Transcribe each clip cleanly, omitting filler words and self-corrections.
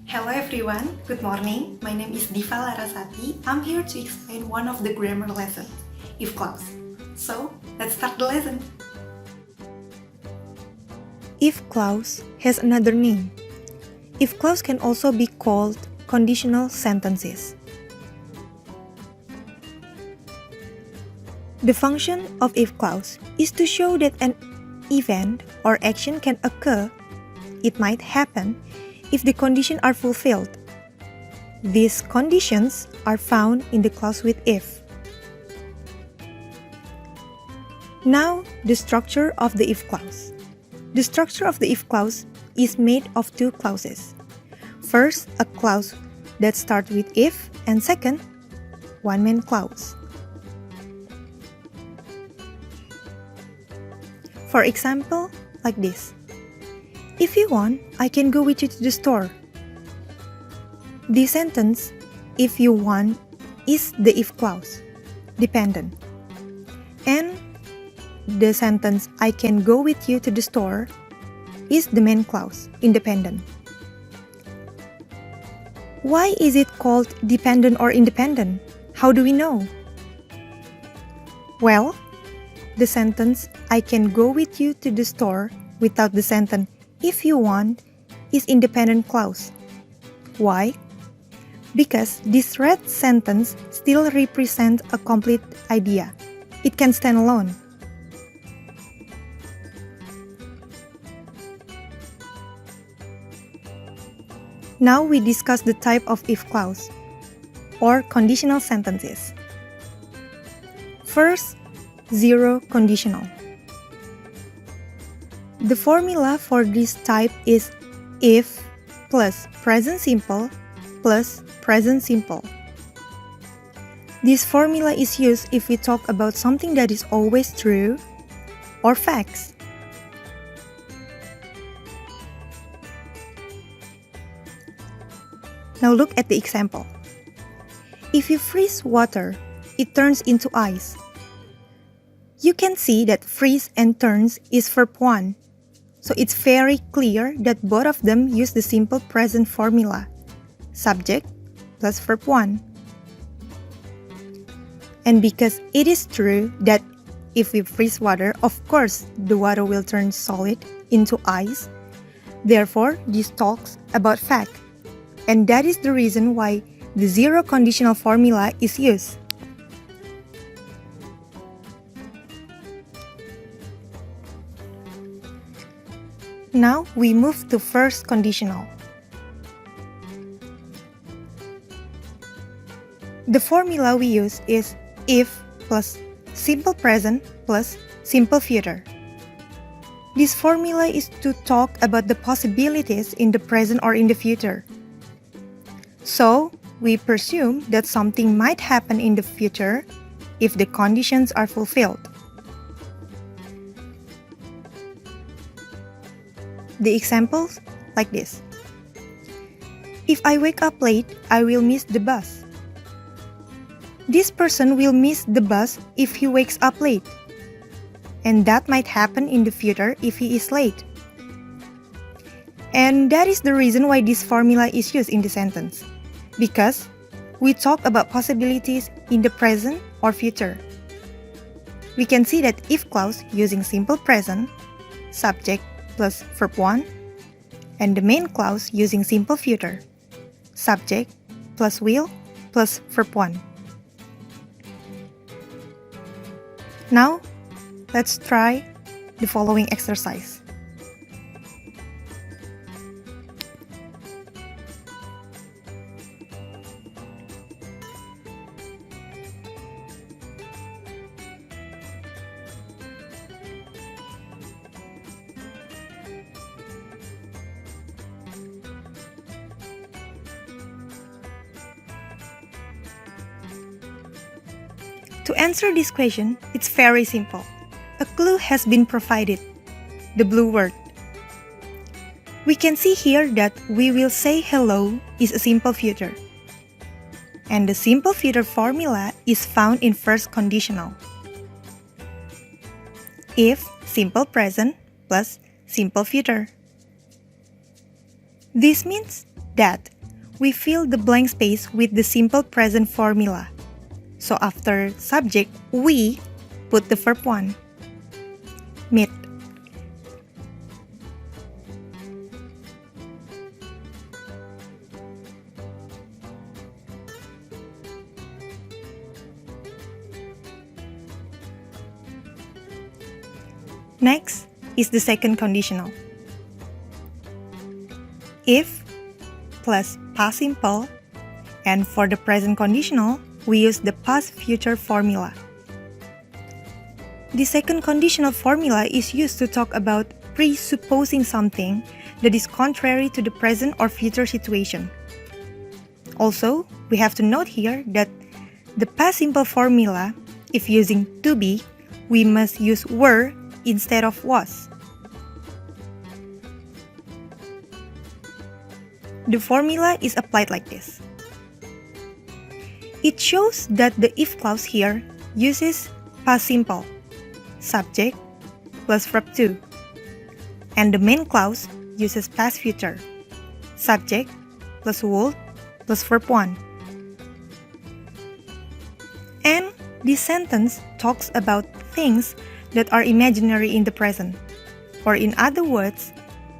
Hello everyone, good morning. My name is Difa Larassati. I'm here to explain one of the grammar lessons, if clause. So, let's start the lesson. If clause has another name. If clause can also be called conditional sentences. The function of if clause is to show that an event or action can occur. It might happen if the conditions are fulfilled. These conditions are found in the clause with if. Now, the structure of the if clause. The structure of the if clause is made of two clauses. First, a clause that starts with if, and second, one-man clause. For example, like this. If you want, I can go with you to the store. The sentence, if you want, is the if clause, dependent. And the sentence, I can go with you to the store, is the main clause, independent. Why is it called dependent or independent? How do we know? Well, the sentence, I can go with you to the store, without the sentence, if you want, is independent clause. Why? Because this red sentence still represents a complete idea. It can stand alone. Now we discuss the type of if clause, or conditional sentences. First, zero conditional. The formula for this type is if plus present simple plus present simple. This formula is used if we talk about something that is always true or facts. Now look at the example. If you freeze water, it turns into ice. You can see that freeze and turns is verb 1. So it's very clear that both of them use the simple present formula, subject plus verb 1. And because it is true that if we freeze water, of course the water will turn solid into ice. Therefore, this talks about fact. And that is the reason why the zero conditional formula is used. Now we move to first conditional. The formula we use is if plus simple present plus simple future. This formula is to talk about the possibilities in the present or in the future. So, we presume that something might happen in the future if the conditions are fulfilled. The examples like this. If I wake up late, I will miss the bus. This person will miss the bus if he wakes up late. And that might happen in the future if he is late. And that is the reason why this formula is used in the sentence. Because we talk about possibilities in the present or future. We can see that if clause using simple present, subject plus verb 1, and the main clause using simple future, subject plus will plus verb 1. Now, let's try the following exercise. To answer this question, it's very simple. A clue has been provided, the blue word. We can see here that we will say hello is a simple future. And the simple future formula is found in first conditional. If simple present plus simple future. This means that we fill the blank space with the simple present formula. So after subject, we put the verb 1. Meet. Next is the second conditional. If plus past simple, and for the present conditional, we use the past future formula. The second conditional formula is used to talk about presupposing something that is contrary to the present or future situation. Also, we have to note here that the past simple formula, if using to be, we must use were instead of was. The formula is applied like this. It shows that the if clause here uses past simple, subject plus verb 2, and the main clause uses past future, subject plus would plus verb 1. And this sentence talks about things that are imaginary in the present, or in other words,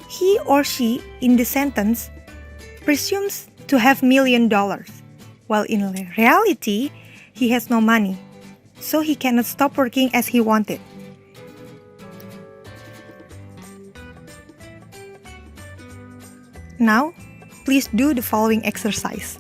he or she in the sentence presumes to have $1 million, while in reality, he has no money, so he cannot stop working as he wanted. Now, please do the following exercise.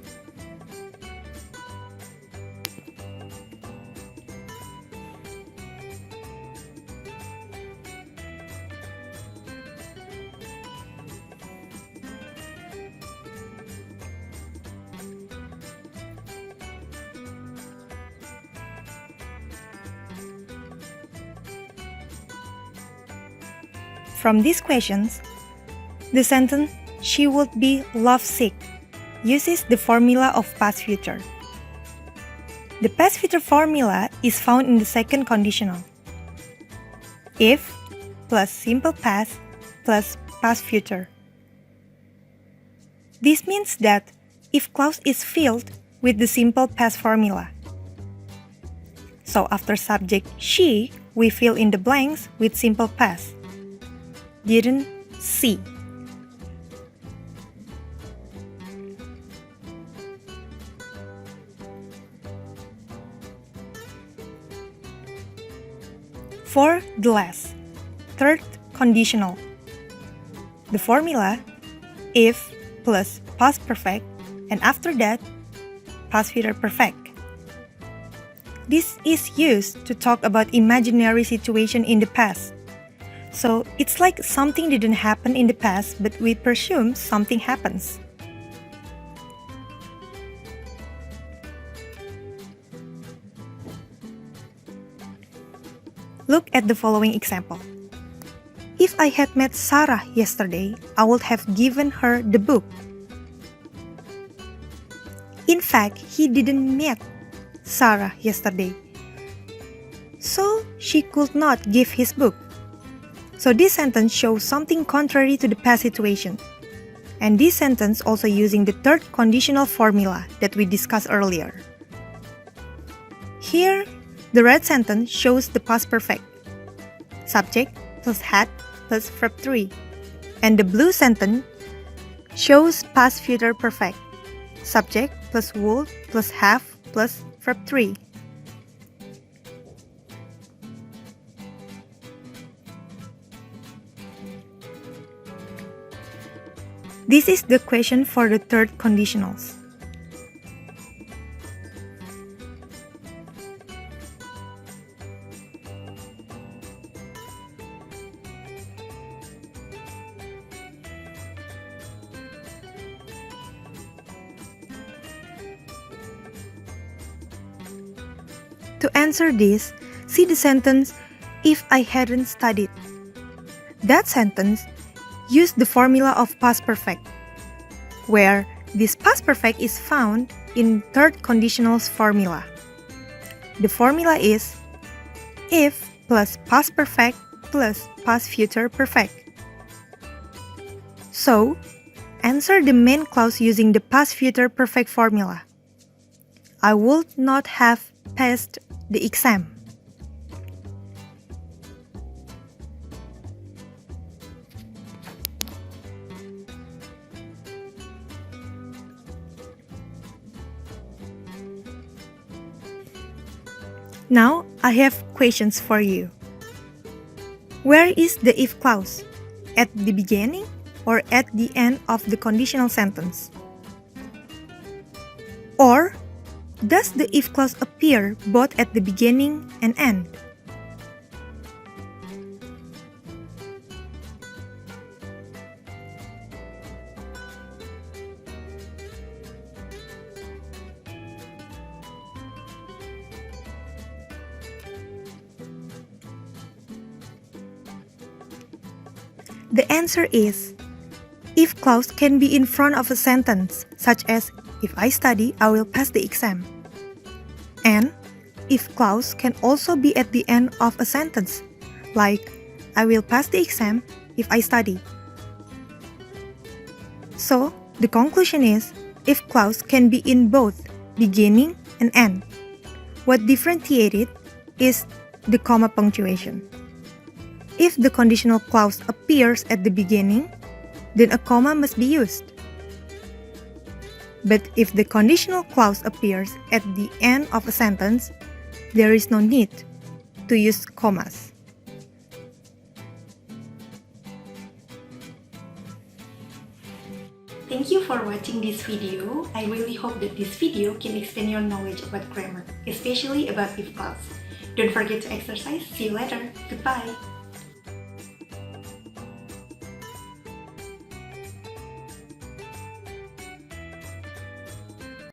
From these questions, the sentence "she would be lovesick" uses the formula of past future. The past future formula is found in the second conditional. If plus simple past plus past future. This means that if clause is filled with the simple past formula. So after subject she, we fill in the blanks with simple past. Didn't see. For the last, third conditional. The formula if plus past perfect, and after that, past future perfect. This is used to talk about imaginary situation in the past. So it's like something didn't happen in the past, but we presume something happens. Look at the following example. If I had met Sarah yesterday, I would have given her the book. In fact, he didn't meet Sarah yesterday, so she could not give his book. So this sentence shows something contrary to the past situation. And this sentence also using the third conditional formula that we discussed earlier. Here, the red sentence shows the past perfect. Subject plus had plus verb 3. And the blue sentence shows past future perfect. Subject plus would plus have plus verb 3. This is the question for the third conditionals. To answer this, see the sentence, "If I hadn't studied." That sentence used the formula of past perfect, where this past perfect is found in third conditional's formula. The formula is if plus past perfect plus past future perfect. So, answer the main clause using the past future perfect formula. I would not have passed the exam. Now, I have questions for you. Where is the if clause? At the beginning or at the end of the conditional sentence? Or, does the if clause appear both at the beginning and end? The answer is, if clause can be in front of a sentence, such as, if I study, I will pass the exam. And if clause can also be at the end of a sentence, like, I will pass the exam if I study. So, the conclusion is, if clause can be in both beginning and end. What differentiates it is the comma punctuation. If the conditional clause appears at the beginning, then a comma must be used. But if the conditional clause appears at the end of a sentence, there is no need to use commas. Thank you for watching this video. I really hope that this video can expand your knowledge about grammar, especially about if clause. Don't forget to exercise. See you later. Goodbye.